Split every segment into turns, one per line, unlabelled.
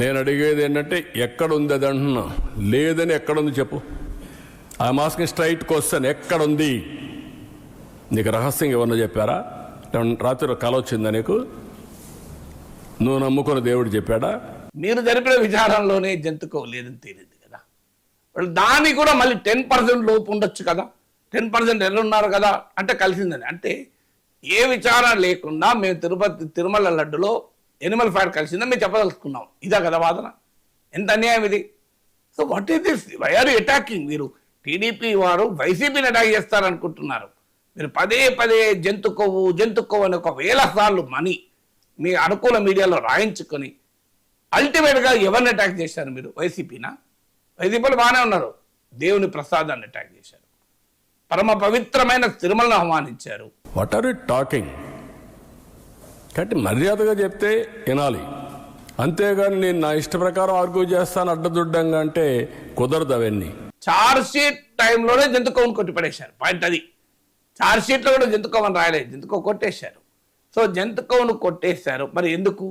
నేను అడిగేది ఏంటంటే ఎక్కడుంది అది అంటున్నా, లేదని ఎక్కడుంది చెప్పు. ఐఎమ్ ఆస్కింగ్ స్ట్రైట్ క్వశ్చన్, ఎక్కడుంది? నీకు రహస్యంగా ఏమన్నా చెప్పారా? రాత్రి కల వచ్చిందా నీకు? నువ్వు నమ్ముకున్న దేవుడు చెప్పాడా?
మీరు జరిపిన విచారంలోనే జంతుకో లేదని తేలింది కదా, దాన్ని కూడా మళ్ళీ 10% లోపు ఉండొచ్చు కదా, 10% ఎల్లున్నారు కదా అంటే కలిసిందని. అంటే ఏ విచారణ లేకుండా మేము తిరుమల లడ్డులో ఎనిమల్ ఫ్యాట్ కలిసిందని మేము చెప్పదలుచుకున్నాం. ఇదా కదా వాదన? ఎంత అన్యాయం ఇది! So what is this? Why are you attacking? మీరు టీడీపీ వారు వైసీపీని అటాక్ చేస్తారనుకుంటున్నారు. మీరు పదే పదే జంతు కొవ్వు అని 1000 సార్లు మీ అనుకూల మీడియాలో రాయించుకొని అల్టిమేట్గా ఎవరిని అటాక్ చేశారు మీరు? వైసీపీనా? వైసీపీలు బాగానే ఉన్నారు, దేవుని ప్రసాదాన్ని అటాక్ చేశారు, పరమ పవిత్రమైన తిరుమలను అవమానించారు.
What are you talking? కాబట్టి మర్యాదగా చెప్తే వినాలి, అంతేగాని నేను నా ఇష్ట ప్రకారం ఆర్గ్యూ చేస్తాను అడ్డదుడ్డంగా అంటే కుదరదు. అవన్నీ
చార్జ్షీట్ టైంలోనే జంతుకోవని కొట్టిపడేశారు. పాయింట్ అది. చార్జ్షీట్లో కూడా జంతుకోవని రాయలేదు, జంతుకో కొట్టేశారు. సో జంతుకోవను కొట్టేశారు. మరి ఎందుకు?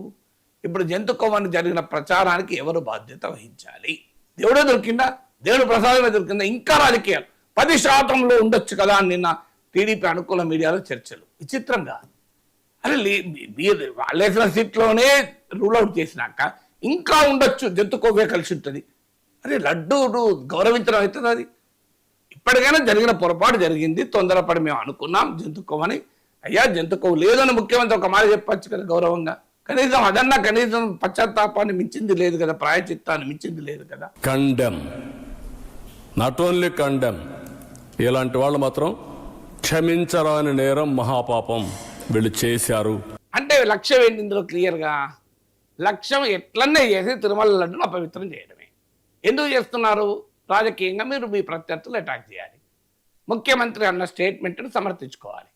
ఇప్పుడు జంతుకోవని జరిగిన ప్రచారానికి ఎవరు బాధ్యత వహించాలి? దేవుడే దొరికిందా? దేవుడు ప్రసాదమే దొరికిందా? ఇంకా రాజకీయాలు 10% ఉండొచ్చు కదా అని నిన్న టీడీపీ అనుకూల మీడియాలో చర్చలు. విచిత్రంగా అరే వాళ్ళేసిన సీట్లోనే రూల్ అవుట్ చేసినాక ఇంకా ఉండొచ్చు, జంతుకోవే కలిసి ఉంటుంది. అరే లడ్డు గౌరవించడం అవుతుంది అది? ఇప్పటికైనా జరిగిన పొరపాటు జరిగింది, తొందరపడి మేము అనుకున్నాం జంతుకోవని. అయ్యా జంతుకోవు లేదని ముఖ్యమంత్రి ఒక మాట చెప్పచ్చు కదా గౌరవంగా. కనీసం అదన్నా, కనీసం పశ్చాత్తాపాన్ని మించింది లేదు కదా, ప్రాయచిత్తాన్ని మించింది లేదు కదా.
కండెమ్, నాట్ ఓన్లీ కండెమ్, ఇలాంటి వాళ్ళు మాత్రం క్షమించరాని నేరం, మహాపాపం వీళ్ళు చేశారు.
అంటే లక్ష్యం ఏంటి ఇందులో క్లియర్గా? లక్ష్యం ఎట్లనే చేసి తిరుమల లడ్డును అపవిత్రం చేయడమే. ఎందుకు చేస్తున్నారు? రాజకీయంగా మీరు మీ ప్రత్యర్థులు అటాక్ చేయాలి, ముఖ్యమంత్రి అన్న స్టేట్మెంట్ను సమర్థించుకోవాలి.